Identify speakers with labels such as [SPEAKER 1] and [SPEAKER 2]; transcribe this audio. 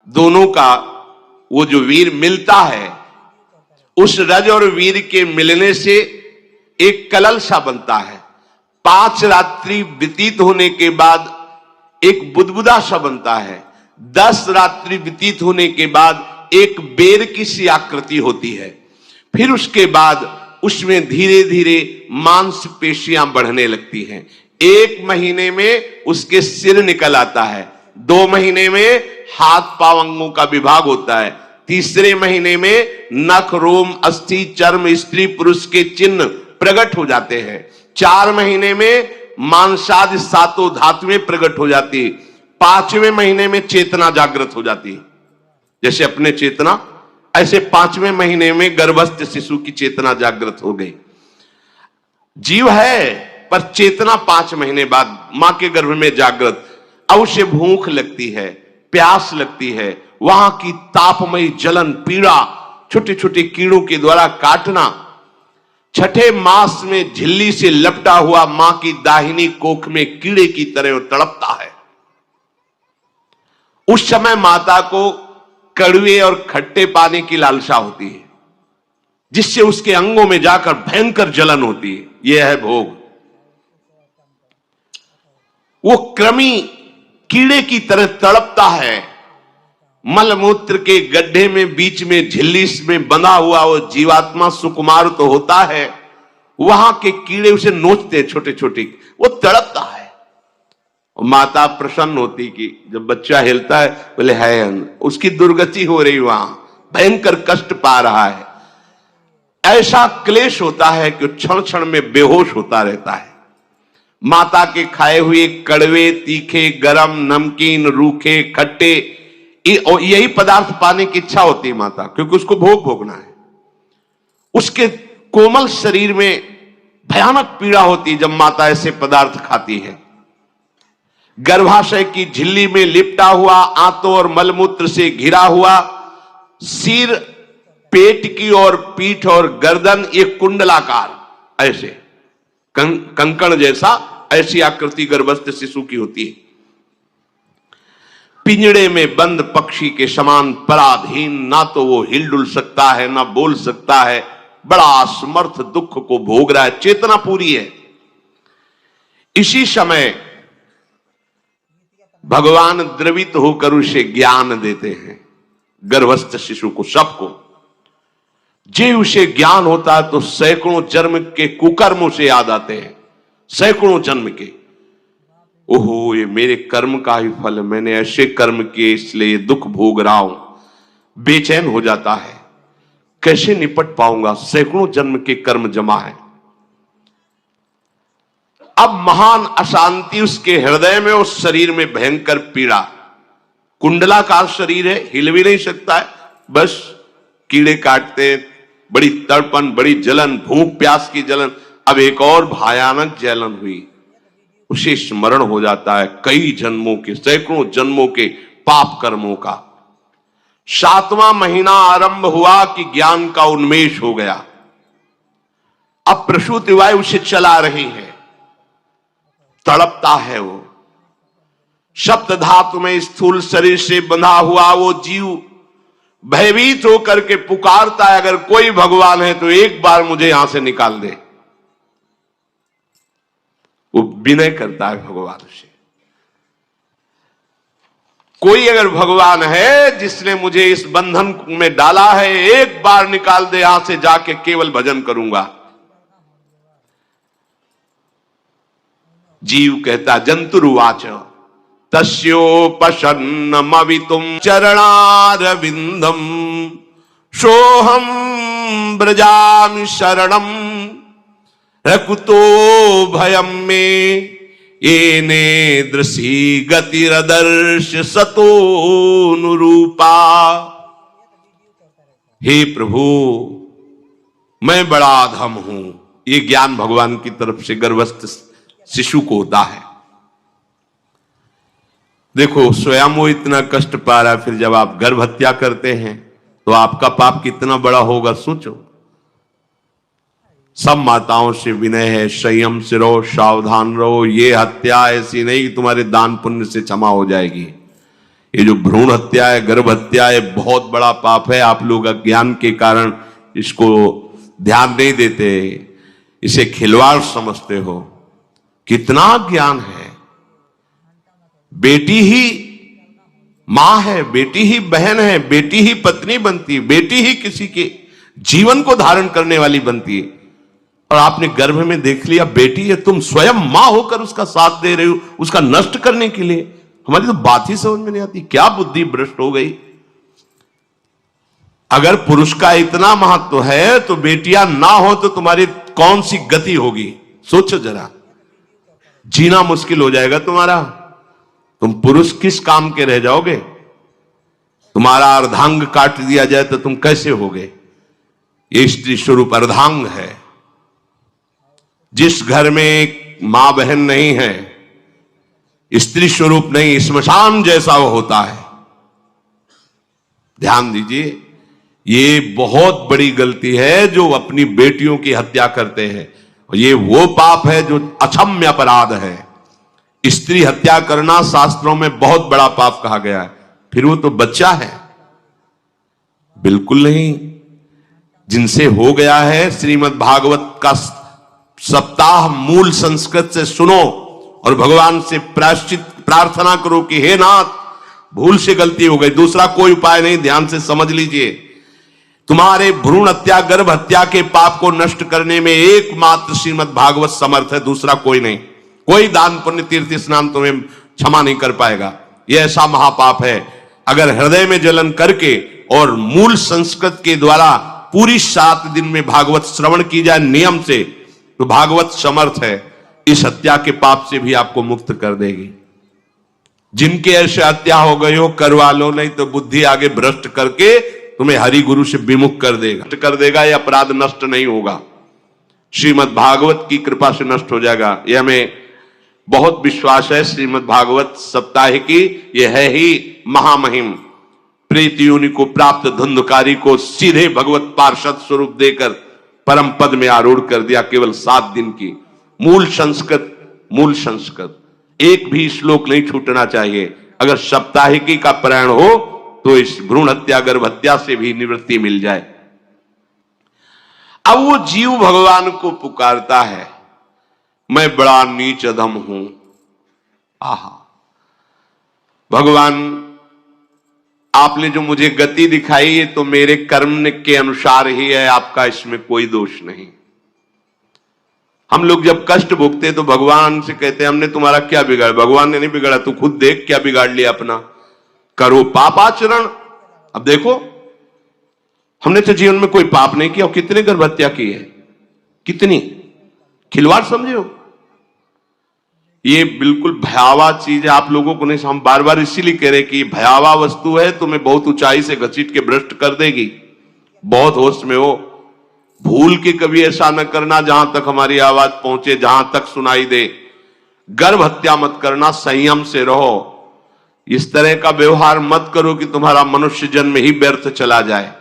[SPEAKER 1] दोनों का वो जो वीर मिलता है, उस रज और वीर के मिलने से एक कलल सा बनता है। 5 रात्रि व्यतीत होने के बाद एक बुदबुदा सा बनता है। 10 रात्रि व्यतीत होने के बाद एक बेर की सी आकृति होती है। फिर उसके बाद उसमें धीरे धीरे मांसपेशियां बढ़ने लगती हैं। 1 महीने में उसके सिर निकल आता है। 2 महीने में हाथ पांव अंगों का विभाग होता है। तीसरे महीने में नख रोम अस्थि चर्म स्त्री पुरुष के चिन्ह प्रकट हो जाते हैं। 4 महीने में मांसादि 7 धातुएं प्रकट हो जाती है। 5वें महीने में चेतना जागृत हो जाती है। जैसे अपने चेतना, ऐसे 5वें महीने में गर्भस्थ शिशु की चेतना जागृत हो गई। जीव है पर चेतना 5 महीने बाद मां के गर्भ में जागृत। अब उसे भूख लगती है, प्यास लगती है, वहां की तापमयी जलन पीड़ा, छोटे छोटे कीड़ों के द्वारा काटना। 6ठे मास में झिल्ली से लपटा हुआ मां की दाहिनी कोख में कीड़े की तरह तड़पता है। उस समय माता को कड़वे और खट्टे पानी की लालसा होती है, जिससे उसके अंगों में जाकर भयंकर जलन होती है। यह है भोग। वो कृमि कीड़े की तरह तड़पता है। मलमूत्र के गड्ढे में बीच में झिल्ली में बंधा हुआ वो जीवात्मा सुकुमार तो होता है, वहां के कीड़े उसे नोचते छोटे छोटे, वो तड़पता है। माता प्रसन्न होती कि जब बच्चा हिलता है, बोले है उसकी दुर्गति हो रही, वहां भयंकर कष्ट पा रहा है। ऐसा क्लेश होता है कि क्षण क्षण में बेहोश होता रहता है। माता के खाए हुए कड़वे, तीखे, गरम, नमकीन, रूखे, खट्टे, यही पदार्थ पाने की इच्छा होती है माता, क्योंकि उसको भोग भोगना है। उसके कोमल शरीर में भयानक पीड़ा होती है जब माता ऐसे पदार्थ खाती है। गर्भाशय की झिल्ली में लिपटा हुआ, आंतों और मलमूत्र से घिरा हुआ सिर, पेट की और पीठ और गर्दन, ये कुंडलाकार ऐसे कंकण जैसा, ऐसी आकृति गर्भस्थ शिशु की होती है। पिंजड़े में बंद पक्षी के समान पराधीन, ना तो वो हिलडुल सकता है ना बोल सकता है। बड़ा असमर्थ दुख को भोग रहा है। चेतना पूरी है। इसी समय भगवान द्रवित होकर उसे ज्ञान देते हैं, गर्भस्थ शिशु को, सबको। जे उसे ज्ञान होता है तो सैकड़ों जन्म के कुकर्मों से याद आते हैं, सैकड़ों जन्म के। ओहो, ये मेरे कर्म का ही फल, मैंने ऐसे कर्म किए इसलिए दुख भोग रहा हूं। बेचैन हो जाता है, कैसे निपट पाऊंगा, सैकड़ों जन्म के कर्म जमा है। अब महान अशांति उसके हृदय में, उस शरीर में भयंकर पीड़ा। कुंडलाकार शरीर है, हिल भी नहीं सकता है, बस कीड़े काटते, बड़ी तड़पन, बड़ी जलन, भूख प्यास की जलन। अब एक और भयानक जलन हुई, उसे स्मरण हो जाता है कई जन्मों के, सैकड़ों जन्मों के पाप कर्मों का। 7वां महीना आरंभ हुआ कि ज्ञान का उन्मेष हो गया। अब प्रसूति वायु उसे चला रही है, तड़पता है वो। सप्त धातु में स्थूल शरीर से बंधा हुआ वो जीव भयभीत होकर के पुकारता है, अगर कोई भगवान है तो एक बार मुझे यहां से निकाल दे। वो विनय करता है भगवान से, कोई अगर भगवान है जिसने मुझे इस बंधन में डाला है, एक बार निकाल दे, यहां से जाके केवल भजन करूंगा। जीव कहता, जंतुरुवाच तस्योपशन्नमवितुम चरणारविंदम सोहम ब्रजामि शरणम रकुतो भयम में येने दृशी गतिरदर्श सतोनुरूपा। हे प्रभु, मैं बड़ा अधम हूं। ये ज्ञान भगवान की तरफ से गर्भस्थ शिशु को होता है। देखो, स्वयं वो इतना कष्ट पा रहा है, फिर जब आप गर्भ हत्या करते हैं तो आपका पाप कितना बड़ा होगा, सोचो। सब माताओं से विनय है, संयम से रहो, सावधान रहो। ये हत्या ऐसी नहीं कि तुम्हारे दान पुण्य से क्षमा हो जाएगी। ये जो भ्रूण हत्या है, गर्भ हत्या है, बहुत बड़ा पाप है। आप लोग अज्ञान के कारण इसको ध्यान नहीं देते, इसे खिलवाड़ समझते हो। कितना ज्ञान है। बेटी ही मां है, बेटी ही बहन है, बेटी ही पत्नी बनती है, बेटी ही किसी के जीवन को धारण करने वाली बनती है। और आपने गर्भ में देख लिया बेटी है, तुम स्वयं मां होकर उसका साथ दे रहे हो, उसका नष्ट करने के लिए। हमारी तो बात ही समझ में नहीं आती, क्या बुद्धि भ्रष्ट हो गई। अगर पुरुष का इतना महत्व है तो बेटियां ना हो तो तुम्हारी कौन सी गति होगी, सोचो जरा। जीना मुश्किल हो जाएगा तुम्हारा। तुम पुरुष किस काम के रह जाओगे। तुम्हारा अर्धांग काट दिया जाए तो तुम कैसे होगे। ये स्त्री स्वरूप अर्धांग है। जिस घर में मां बहन नहीं है, स्त्री स्वरूप नहीं, स्मशान जैसा वो होता है। ध्यान दीजिए, ये बहुत बड़ी गलती है जो अपनी बेटियों की हत्या करते हैं। और ये वो पाप है जो अक्षम्य अपराध है। स्त्री हत्या करना शास्त्रों में बहुत बड़ा पाप कहा गया है। फिर वो तो बच्चा है, बिल्कुल नहीं। जिनसे हो गया है, श्रीमद् भागवत का सप्ताह मूल संस्कृत से सुनो और भगवान से प्रायश्चित प्रार्थना करो कि हे नाथ, भूल से गलती हो गई, दूसरा कोई उपाय नहीं। ध्यान से समझ लीजिए, तुम्हारे भ्रूण हत्या, गर्भ हत्या के पाप को नष्ट करने में एकमात्र श्रीमद् भागवत समर्थ है, दूसरा कोई नहीं। कोई दान पुण्य तीर्थ स्नान तुम्हें क्षमा नहीं कर पाएगा। यह ऐसा महापाप है। अगर हृदय में जलन करके और मूल संस्कृत के द्वारा पूरी 7 दिन में भागवत श्रवण की जाए नियम से, तो भागवत समर्थ है, इस हत्या के पाप से भी आपको मुक्त कर देगी। जिनके ऐसे हत्या हो गई हो करवा लो, नहीं तो बुद्धि आगे भ्रष्ट करके तुम्हें हरि गुरु से विमुख कर देगा। यह अपराध नष्ट नहीं होगा, श्रीमद् भागवत की कृपा से नष्ट हो जाएगा। यह हमें बहुत विश्वास है। श्रीमद् भागवत सप्ताह की यह है ही महामहिम। प्रेत योनि को प्राप्त धुंधकारी को सीधे भगवत पार्षद स्वरूप देकर परम पद में आरूढ़ कर दिया। केवल 7 दिन की मूल संस्कृत एक भी श्लोक नहीं छूटना चाहिए। अगर सप्ताहिकी का पारायण हो तो इस भ्रूण हत्या, गर्भ हत्या से भी निवृत्ति मिल जाए। अब वो जीव भगवान को पुकारता है, मैं बड़ा नीच अधम हूं। आहा, भगवान आपने जो मुझे गति दिखाई है तो मेरे कर्म के अनुसार ही है, आपका इसमें कोई दोष नहीं। हम लोग जब कष्ट भोगते तो भगवान से कहते हैं हमने तुम्हारा क्या बिगाड़ा। भगवान ने नहीं बिगाड़ा, तू खुद देख क्या बिगाड़ लिया अपना। करो पाप आचरण। अब देखो, हमने तो जीवन में कोई पाप नहीं किया और कितने गर्भ हत्या की है, कितनी खिलवाड़ समझे हो। ये बिल्कुल भयावह चीज है, आप लोगों को नहीं। हम बार बार इसीलिए कह रहे कि भयावह वस्तु है, तुम्हें बहुत ऊंचाई से घसीट के भ्रष्ट कर देगी। बहुत होश में हो, भूल के कभी ऐसा न करना जहां तक हमारी आवाज पहुंचे, जहां तक सुनाई दे। गर्भ हत्या मत करना, संयम से रहो। इस तरह का व्यवहार मत करो कि तुम्हारा मनुष्य जन्म ही व्यर्थ चला जाए।